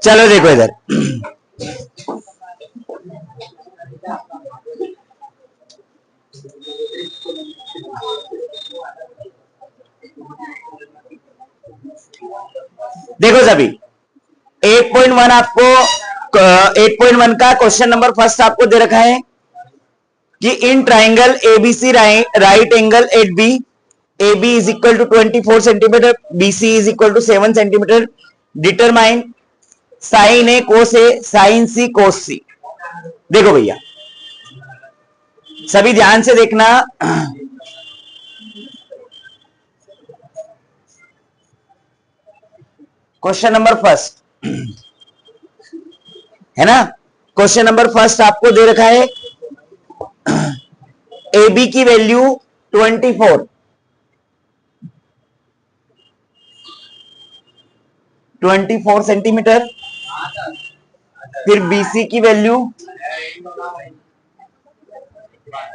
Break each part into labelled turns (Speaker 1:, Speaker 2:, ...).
Speaker 1: चलो देखो इधर, देखो सभी 8.1 आपको 8.1 का क्वेश्चन नंबर फर्स्ट आपको दे रखा है कि in triangle ABC right angle at B, A B is equal to 24 centimetre, B C is equal to 7 centimetre, determine sine A cos A sine C cos C. देखो भैया सभी ध्यान से देखना, क्वेश्चन नंबर फर्स्ट है ना, question number first आपको दे रखा है ए बी की वैल्यू 24 सेंटीमीटर, फिर बीसी की वैल्यू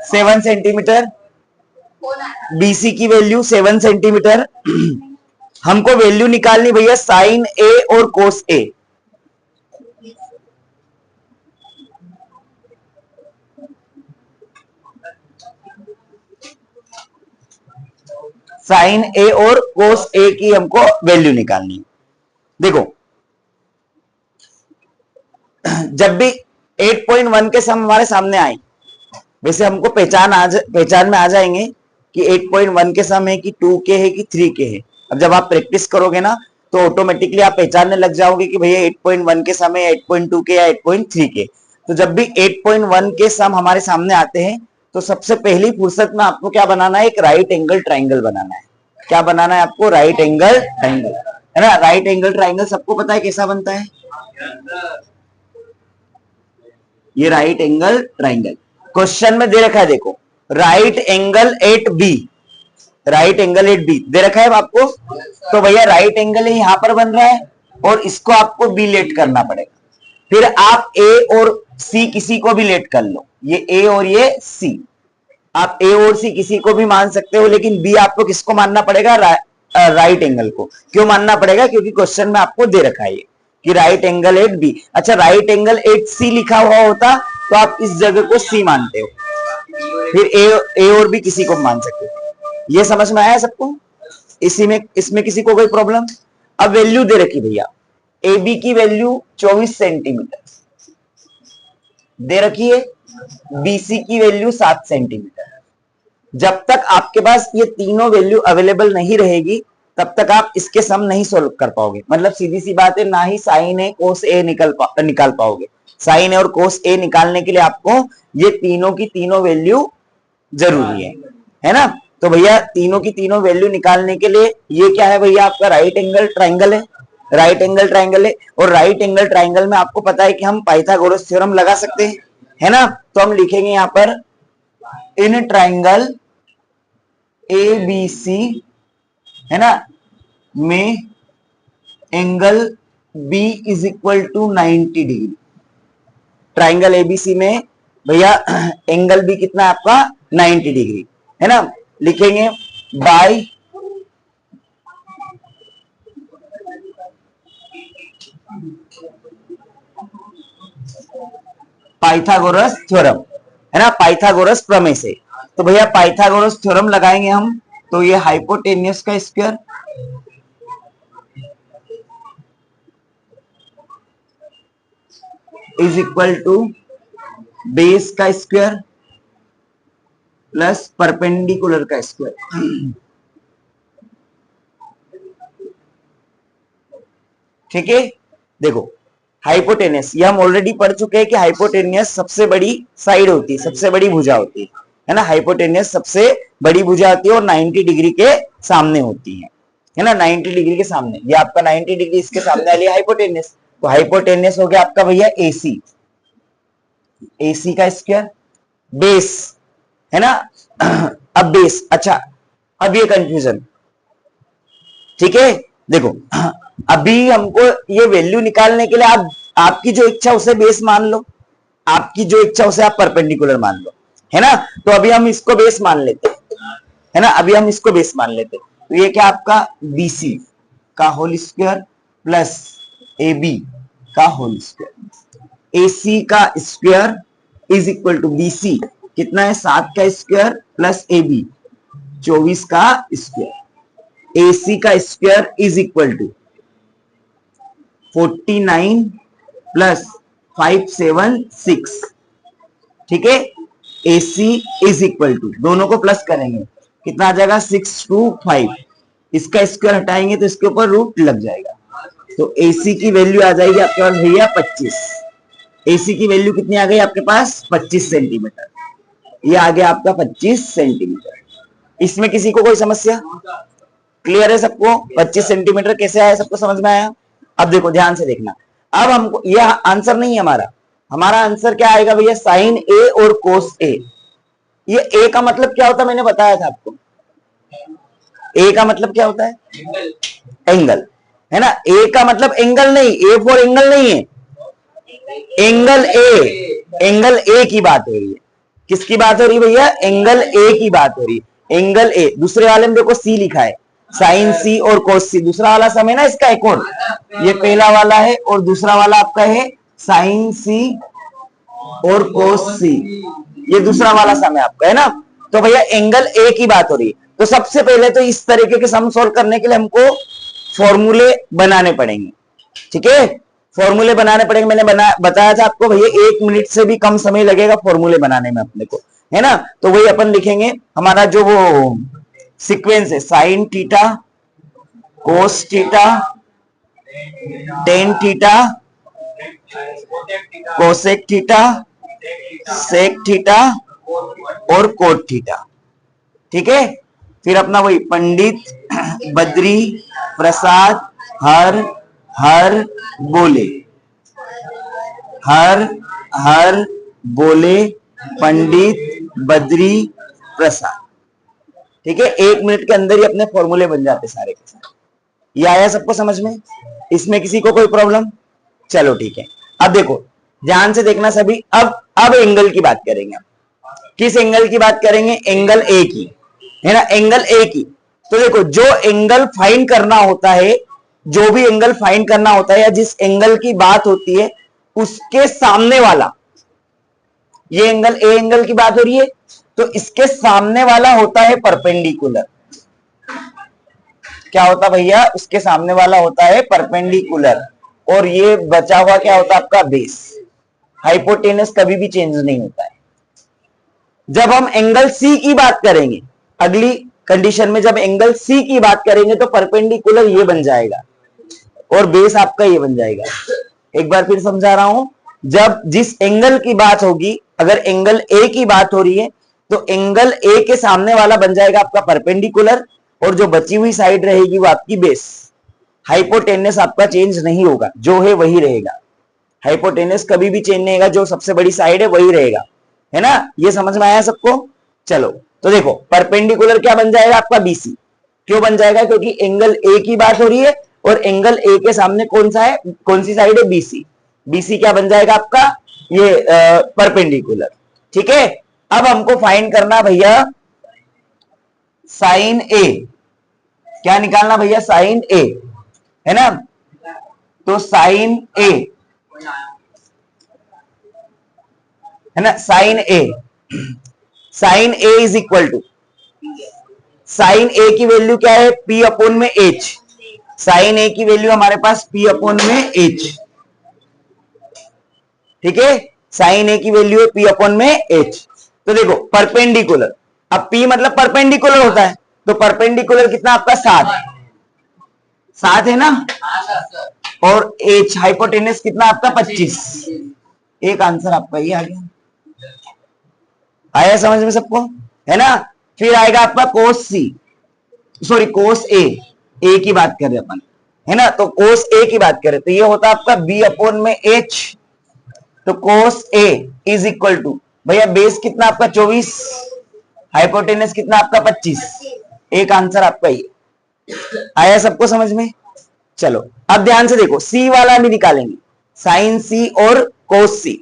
Speaker 1: 7 सेंटीमीटर, बीसी की वैल्यू 7 सेंटीमीटर। हमको वैल्यू निकालनी भैया साइन ए और कोस ए। साइन ए और कोस ए की हमको वैल्यू निकालनी है। देखो जब भी 8.1 के सम हमारे सामने आए, वैसे हमको पहचान में आ जाएंगे कि 8.1 के सम है कि 2 के है कि 3 के है। अब जब आप प्रैक्टिस करोगे ना तो ऑटोमेटिकली आप पहचानने लग जाओगे कि भैया 8.1 के सम है, 8.2 के या 8.3 के। तो जब भी 8.1 के सम हमारे सामने आते हैं तो सबसे पहली फुर्सत में आपको क्या बनाना है, एक राइट एंगल ट्राइंगल बनाना है। क्या बनाना है आपको? राइट एंगल ट्राइंगल, है ना। राइट एंगल ट्राइंगल सबको पता है कैसा बनता है, ये राइट एंगल ट्राइंगल क्वेश्चन में दे रखा है। देखो right angle at B, right angle at B दे रखा है आपको। तो भैया राइट एंगल यहां पर बन रहा है और इसको आपको बी लेट करना पड़ेगा। फिर आप ए और सी किसी को भी लेट कर लो, ये ए और ये सी, आप ए और सी किसी को भी मान सकते हो, लेकिन बी आपको किसको मानना पड़ेगा? राइट एंगल को। क्यों मानना पड़ेगा? क्योंकि क्वेश्चन में आपको दे रखा है कि राइट एंगल एट बी। अच्छा राइट एंगल एट सी लिखा हुआ होता तो आप इस जगह को सी मानते हो, फिर ए और बी किसी को मान सकते हो। ये समझ में आया सबको? इसमें किसी को कोई प्रॉब्लम? अब वैल्यू दे रखी भैया, ए बी की वैल्यू 24 सेंटीमीटर दे रखी है, बीसी की वैल्यू 7 सेंटीमीटर। जब तक आपके पास ये तीनों वैल्यू अवेलेबल नहीं रहेगी तब तक आप इसके सम नहीं सोल्व कर पाओगे। मतलब सीधी सी बात है, ना ही साइन ए कोस ए निकाल पाओगे। साइन ए और कोस ए निकालने के लिए आपको ये तीनों की तीनों वैल्यू जरूरी है ना। तो भैया तीनों की तीनों वैल्यू निकालने के लिए ये क्या है भैया, आपका राइट एंगल ट्राइंगल है। राइट एंगल ट्राइंगल है और राइट एंगल ट्राइंगल में आपको पता है कि हम पाइथागोरस थ्योरम लगा सकते हैं, है ना। तो हम लिखेंगे यहां पर in triangle A B C, है ना, में angle B is equal to 90 degree. Triangle ABC में भैया एंगल बी कितना है आपका? 90 डिग्री, है ना। लिखेंगे बाय पाइथागोरस थ्योरम, है ना, पाइथागोरस प्रमेय से। तो भैया पाइथागोरस थ्योरम लगाएंगे हम, तो ये हाइपोटेन्यूस का square is equal to base का स्क्वायर प्लस परपेंडिकुलर का स्क्वायर। ठीक है। देखो हाइपोटेन्यूस ये हम ऑलरेडी पढ़ चुके हैं कि हाइपोटेन्यूस सबसे बड़ी साइड होती है, सबसे बड़ी भुजा होती है ना। हाइपोटेन्यूस सबसे बड़ी भुजा होती है और 90 डिग्री के सामने होती है ना। 90 डिग्री के सामने, ये आपका 90 डिग्री इसके सामने वाली हाइपोटेन्यूस। तो हाइपोटेन्यूस हो गया आपका भैया एसी, एसी का स्क्वायर बेस, है ना। अब बेस, अच्छा अब ये कंफ्यूजन, ठीक है। देखो अभी हमको ये वैल्यू निकालने के लिए आप आपकी जो इच्छा उसे बेस मान लो, आपकी जो इच्छा उसे आप परपेंडिकुलर मान लो, है ना। तो अभी हम इसको बेस मान लेते, है ना, अभी हम इसको बेस मान लेते। तो ये क्या आपका बीसी, का होल स्क्वायर प्लस AB का होल स्क्वायर। AC का square is equal to BC कितना है 7 का स्क्वायर प्लस AB 24 का स्क्वायर। AC का square is equal to 49 plus 576। ठीक है, AC इज इक्वल टू, दोनों को प्लस करेंगे कितना आ जाएगा 625। इसका स्क्वायर हटाएंगे तो इसके ऊपर रूट लग जाएगा, तो AC की वैल्यू आ जाएगी आपके पास भैया 25। AC की वैल्यू कितनी आ गई आपके पास 25 सेंटीमीटर। ये आ गया आपका 25 सेंटीमीटर। इसमें किसी को कोई समस्या? क्लियर है सबको? 25 सेंटीमीटर कैसे आया, सबको समझ में आया? अब देखो ध्यान से देखना, अब हमको यह आंसर नहीं है हमारा, हमारा आंसर क्या आएगा भैया साइन ए और कोस ए। ये ए का मतलब क्या होता है मैंने बताया था आपको, ए का मतलब क्या होता है एंगल, है ना। ए का मतलब एंगल नहीं, ए फॉर एंगल नहीं है, एंगल ए, एंगल ए की बात हो रही है। किसकी बात हो रही है भैया? एंगल ए की बात हो रही है, एंगल ए। दूसरे वाले में देखो सी लिखा है, साइन सी और कोस सी, दूसरा वाला सम है ना इसका एक और, ये पहला वाला है और दूसरा वाला आपका है साइन सी और कोस सी, ये दूसरा वाला सम है आपका, है ना। तो भैया एंगल ए की बात हो रही है, तो सबसे पहले तो इस तरीके के सम सॉल्व करने के लिए हमको फॉर्मूले बनाने पड़ेंगे। ठीक है, फॉर्मूले बनाने पड़ेंगे। मैंने बताया था आपको भैया 1 मिनट से भी कम समय लगेगा फॉर्मूले बनाने में अपने को, है ना। तो वही अपन लिखेंगे, हमारा जो वो सीक्वेंस है sine theta, cos theta, tan theta, cosec theta, sec theta और कोट थीटा। ठीक है, फिर अपना वही पंडित, बद्री, प्रसाद, हर, हर, बोले, हर, हर, बोले, पंडित, बद्री, प्रसाद। ठीक है, 1 मिनट के अंदर ही अपने फॉर्मूले बन जाते सारे के सारे। ये आया सबको समझ में? इसमें किसी को कोई प्रॉब्लम? चलो ठीक है, अब देखो ध्यान से देखना सभी। अब एंगल की बात करेंगे। किस एंगल की बात करेंगे? एंगल ए की, है ना, एंगल ए की। तो देखो जो एंगल फाइंड करना होता है, जो भी एंगल फाइंड करना होता है या जिस एंगल की बात होती है उसके सामने वाला, ये एंगल ए एंगल की बात हो रही है, तो इसके सामने वाला होता है परपेंडिकुलर। क्या होता भैया? उसके सामने वाला होता है परपेंडिकुलर, और ये बचा हुआ क्या होता है आपका बेस। हाइपोटेनस कभी भी चेंज नहीं होता है। जब हम एंगल सी की बात करेंगे, अगली कंडीशन में जब एंगल सी की बात करेंगे तो परपेंडिकुलर ये बन जाएगा और बेस आपका ये बन जाएगा। एक बार फिर समझा रहा हूं, जब जिस एंगल की बात होगी, अगर एंगल ए की बात हो रही है तो एंगल ए के सामने वाला बन जाएगा आपका परपेंडिकुलर, और जो बची हुई साइड रहेगी वो आपकी बेस। हाइपोटेनस आपका चेंज नहीं होगा, जो है वही रहेगा। हाइपोटेनस कभी भी चेंज नहीं होगा, जो सबसे बड़ी साइड है वही रहेगा, है ना। ये समझ में आया सबको? चलो तो देखो परपेंडिकुलर क्या बन जाएगा आपका बीसी। क्यों बन जाएगा? क्योंकि एंगल ए की बात हो रही है और एंगल ए के सामने कौन सा है, कौन सी साइड है? बीसी। बीसी क्या बन जाएगा आपका? ये परपेंडिकुलर। ठीक है, अब हमको फाइंड करना भैया साइन ए। क्या निकालना भैया? साइन ए, है ना। तो साइन ए, है ना, sine A, sine A is equal to, sine A की वैल्यू क्या है? P अपॉन में H। साइन ए की वैल्यू हमारे पास P अपॉन में H। ठीक है, साइन ए की वैल्यू है P अपॉन में H। तो देखो परपेंडिकुलर, अब P मतलब परपेंडिकुलर होता है, तो परपेंडिकुलर कितना आपका 7, 7 है ना, और H हाइपोटेनस कितना आपका 25। एक आंसर आपका ये आ गया। आया समझ में सबको, है ना। फिर आएगा आपका कोस सी, सॉरी कोस ए, ए की बात कर रहे अपन, है ना। तो कोस ए की बात करें तो ये होता है आपका बी अपॉन में एच। तो कोस ए इज इक्वल टू भैया बेस कितना आपका 24, हाइपोटेनस कितना आपका 25। एक आंसर आपका ये आया सबको समझ में? चलो अब ध्यान से देखो, सी वाला भी निकालेंगे, साइन सी और कोस सी।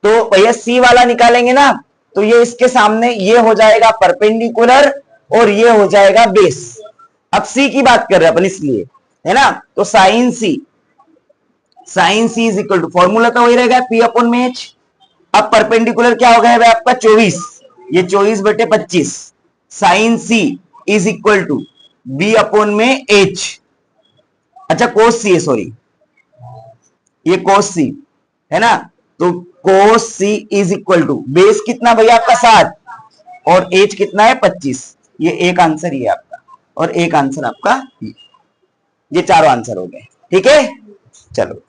Speaker 1: तो भैया सी वाला निकालेंगे ना, तो ये इसके सामने ये हो जाएगा परपेंडिकुलर और ये हो जाएगा बेस। अब सी की बात कर रहे हैं अपन इसलिए, है ना। तो sine C is equal to, formula तो वही रहेगा पी अपॉन में एच। अब परपेंडिकुलर क्या हो गया है आपका 24, ये 24/25 sine C is equal to B upon में एच। अच्छा कोस सी है, सॉरी ये कोस सी है ना। तो कोस सी इज इक्वल टू बेस कितना भैया आपका 7 और एच कितना है 25। ये एक आंसर ही है आपका और एक आंसर आपका ये चारों आंसर हो गए। ठीक है चलो।